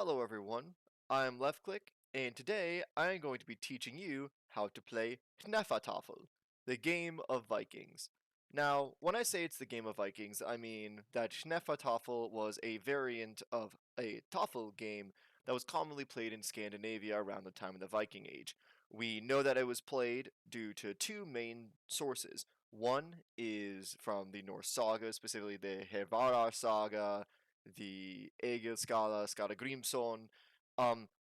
Hello everyone, I'm LeftClick, and today I am going to be teaching you how to play Hnefatafl, the game of Vikings. Now, when I say it's the game of Vikings, I mean that Hnefatafl was a variant of a Tafl game that was commonly played in Scandinavia around the time of the Viking Age. We know that it was played due to two main sources. One is from the Norse saga, specifically the Hervarar saga, the Egil Skalla Grimsson,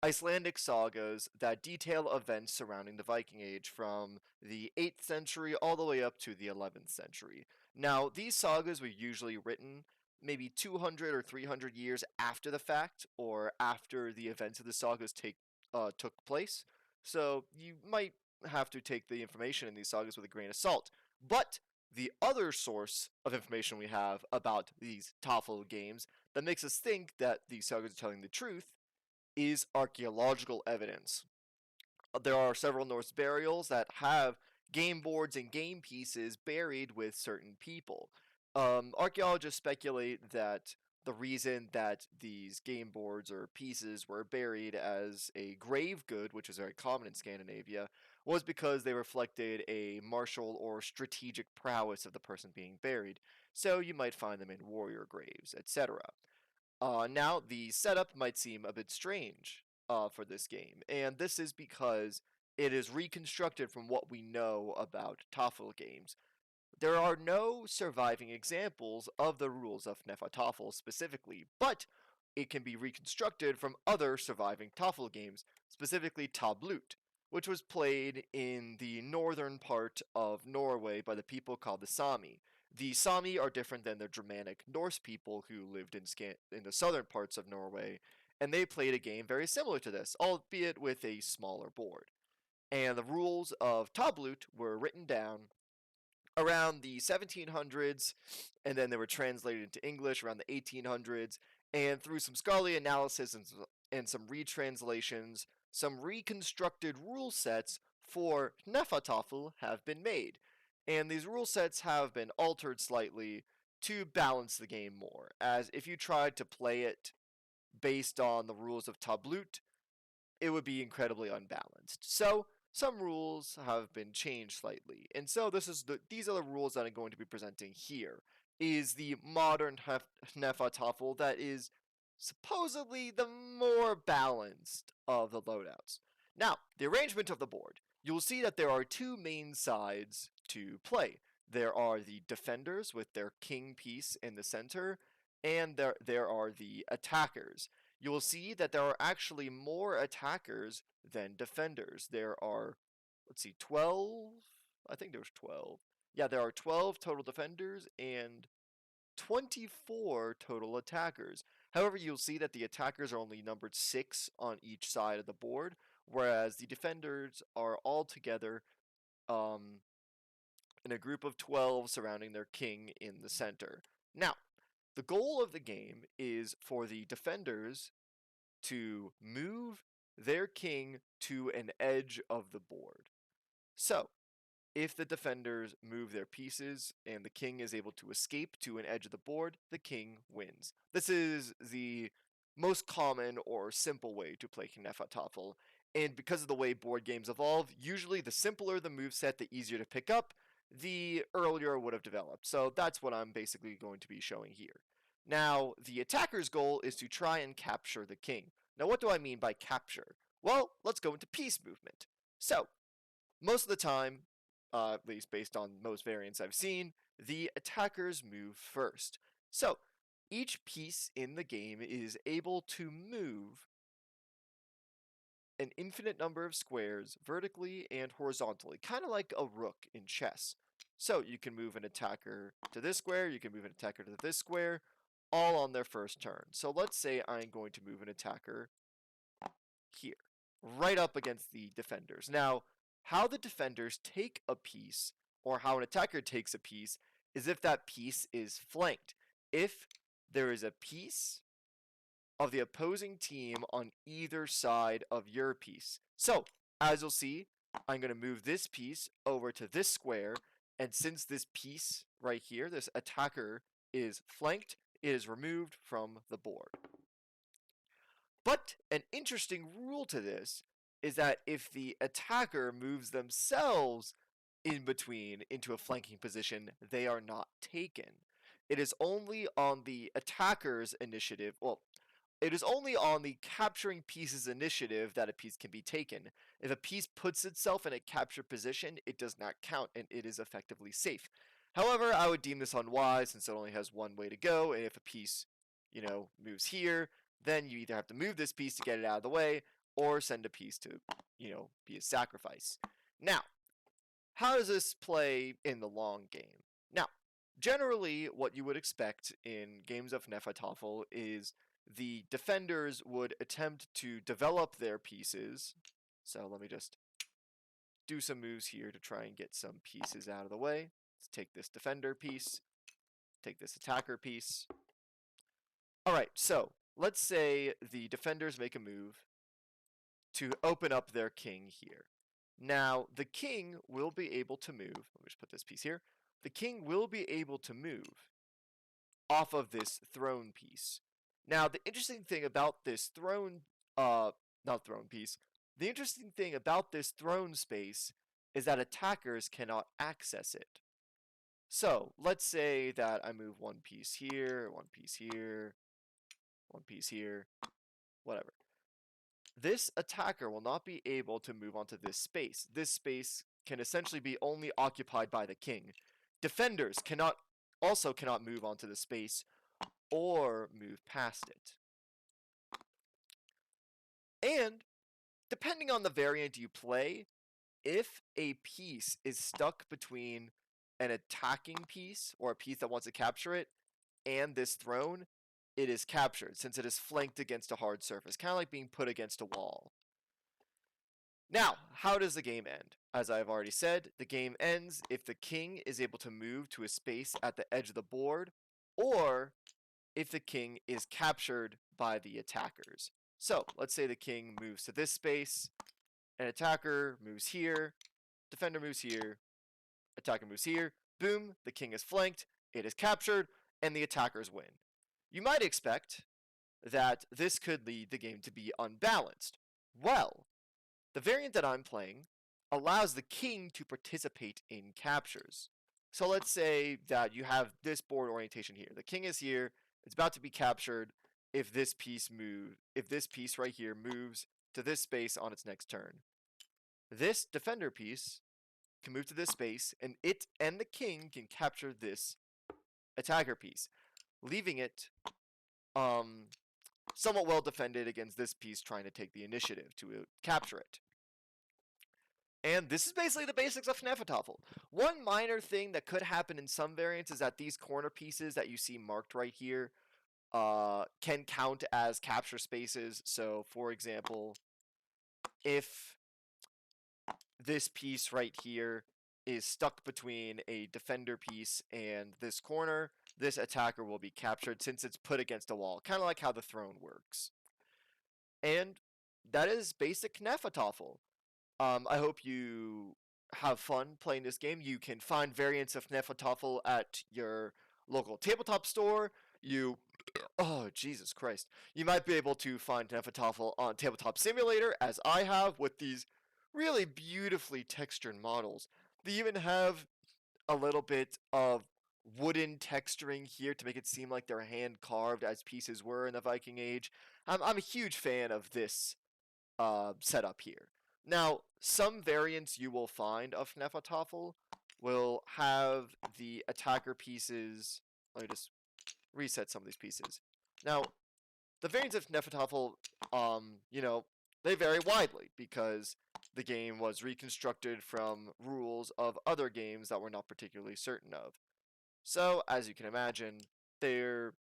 Icelandic sagas that detail events surrounding the Viking Age from the 8th century all the way up to the 11th century. Now, these sagas were usually written maybe 200 or 300 years after the fact, or after the events of the sagas took place. So you might have to take the information in these sagas with a grain of salt. But the other source of information we have about these Tafel games that makes us think that these sagas are telling the truth is archaeological evidence. There are several Norse burials that have game boards and game pieces buried with certain people. Archaeologists speculate that the reason that these game boards or pieces were buried as a grave good, which is very common in Scandinavia, was because they reflected a martial or strategic prowess of the person being buried. So you might find them in warrior graves, etc. Now, the setup might seem a bit strange for this game, and this is because it is reconstructed from what we know about Tafel games. There are no surviving examples of the rules of Hnefatafl specifically, but it can be reconstructed from other surviving Tafel games, specifically Tablut, which was played in the northern part of Norway by the people called the Sami. The Sami are different than the Germanic Norse people who lived in the southern parts of Norway, and they played a game very similar to this, albeit with a smaller board. And the rules of Tablut were written down around the 1700s, and then they were translated into English around the 1800s, and through some scholarly analysis and some retranslations, some reconstructed rule sets for Hnefatafl have been made. And these rule sets have been altered slightly to balance the game more, as if you tried to play it based on the rules of Tablut, it would be incredibly unbalanced. So some rules have been changed slightly, and so these are the rules that I'm going to be presenting here. Is the modern Hnefatafl that is supposedly the more balanced of the loadouts. Now, the arrangement of the board. You'll see that there are two main sides to play. There are the defenders with their king piece in the center, and there are the attackers. You will see that there are actually more attackers than defenders. There are, let's see, 12? I think there's 12. Yeah, there are 12 total defenders and 24 total attackers. However, you'll see that the attackers are only numbered 6 on each side of the board, whereas the defenders are all together um, in a group of 12 surrounding their king in the center. Now, the goal of the game is for the defenders to move their king to an edge of the board. So, if the defenders move their pieces and the king is able to escape to an edge of the board, the king wins. This is the most common or simple way to play Hnefatafl, and because of the way board games evolve, usually the simpler the move set, the easier to pick up, the earlier it would have developed. So that's what I'm basically going to be showing here. Now, the attacker's goal is to try and capture the king. Now, what do I mean by capture? Well, let's go into piece movement. So, most of the time, at least based on most variants I've seen, the attackers move first. So, each piece in the game is able to move an infinite number of squares vertically and horizontally, kind of like a rook in chess. So, you can move an attacker to this square, you can move an attacker to this square, all on their first turn. So, let's say I'm going to move an attacker here, right up against the defenders. Now, how the defenders take a piece, or how an attacker takes a piece, is if that piece is flanked. If there is a piece of the opposing team on either side of your piece. So, as you'll see, I'm going to move this piece over to this square, and since this piece right here, this attacker, is flanked, it is removed from the board. But an interesting rule to this is that if the attacker moves themselves in between into a flanking position, they are not taken. It is only on the attacker's initiative, well, it is only on the capturing piece's initiative that a piece can be taken. If a piece puts itself in a captured position, it does not count and it is effectively safe. However, I would deem this unwise since it only has one way to go, and if a piece, moves here, then you either have to move this piece to get it out of the way or send a piece to, be a sacrifice. Now, how does this play in the long game? Now, generally, what you would expect in games of Hnefatafl is the defenders would attempt to develop their pieces. So let me just do some moves here to try and get some pieces out of the way. Let's take this defender piece, take this attacker piece. All right, so let's say the defenders make a move to open up their king here. Now, the king will be able to move. Let me just put this piece here. The king will be able to move off of this throne piece. Now, the interesting thing about this not throne piece, the interesting thing about this throne space is that attackers cannot access it. So, let's say that I move one piece here, one piece here, one piece here, whatever. This attacker will not be able to move onto this space. This space can essentially be only occupied by the king. Defenders also cannot move onto the space or move past it. And depending on the variant you play, if a piece is stuck between an attacking piece or a piece that wants to capture it and this throne, it is captured since it is flanked against a hard surface, kind of like being put against a wall. Now, how does the game end? As I've already said, the game ends if the king is able to move to a space at the edge of the board, or if the king is captured by the attackers. So, let's say the king moves to this space, an attacker moves here, defender moves here, attacker moves here, boom, the king is flanked, it is captured, and the attackers win. You might expect that this could lead the game to be unbalanced. Well, the variant that I'm playing allows the king to participate in captures. So let's say that you have this board orientation here. The king is here, it's about to be captured if this piece right here moves to this space on its next turn. This defender piece can move to this space, and it and the king can capture this attacker piece, leaving it somewhat well defended against this piece trying to take the initiative to capture it. And this is basically the basics of Hnefatafl. One minor thing that could happen in some variants is that these corner pieces that you see marked right here can count as capture spaces. So, for example, if this piece right here is stuck between a defender piece and this corner, this attacker will be captured since it's put against a wall, kind of like how the throne works. And that is basic Hnefatafl. I hope you have fun playing this game. You can find variants of Hnefatafl at your local tabletop store. Oh, Jesus Christ. You might be able to find Hnefatafl on Tabletop Simulator, as I have, with these really beautifully textured models. They even have a little bit of wooden texturing here to make it seem like they're hand carved as pieces were in the Viking Age. I'm a huge fan of this setup here. Now, some variants you will find of Hnefatafl will have the attacker pieces. Let me just reset some of these pieces. Now, the variants of Hnefatafl, they vary widely because the game was reconstructed from rules of other games that we're not particularly certain of. So, as you can imagine, the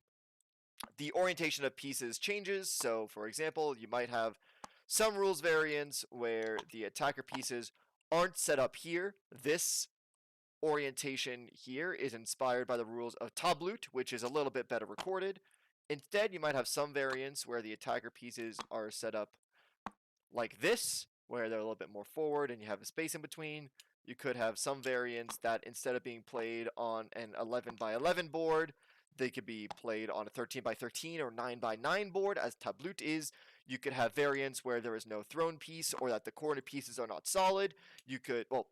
orientation of pieces changes. So, for example, you might have some rules variants where the attacker pieces aren't set up here. This orientation here is inspired by the rules of tablut, which is a little bit better recorded. Instead, you might have some variants where the attacker pieces are set up like this, where they're a little bit more forward and you have a space in between. You could have some variants that instead of being played on an 11 by 11 board, They could be played on a 13 by 13 or 9 by 9 board, as tablut is. You could have variants where there is no throne piece or that the corner pieces are not solid. You could, well,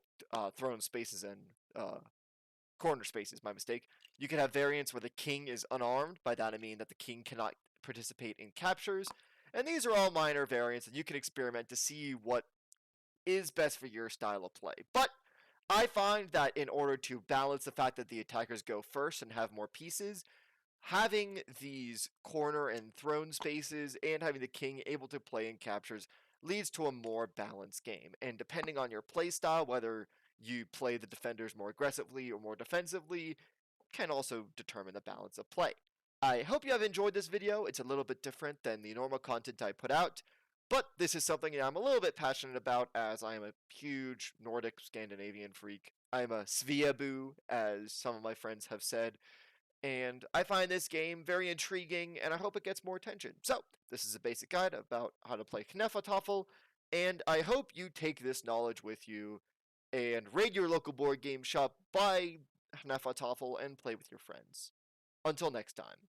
throne spaces and corner spaces, my mistake. You could have variants where the king is unarmed. By that I mean that the king cannot participate in captures. And these are all minor variants, and you can experiment to see what is best for your style of play. But I find that in order to balance the fact that the attackers go first and have more pieces, having these corner and throne spaces and having the king able to play in captures leads to a more balanced game. And depending on your play style, whether you play the defenders more aggressively or more defensively, can also determine the balance of play. I hope you have enjoyed this video. It's a little bit different than the normal content I put out, but this is something that I'm a little bit passionate about, as I am a huge Nordic Scandinavian freak. I'm a Sveaboo, as some of my friends have said, and I find this game very intriguing, and I hope it gets more attention. So, this is a basic guide about how to play Hnefatafl, and I hope you take this knowledge with you and raid your local board game shop, buy Hnefatafl, and play with your friends. Until next time.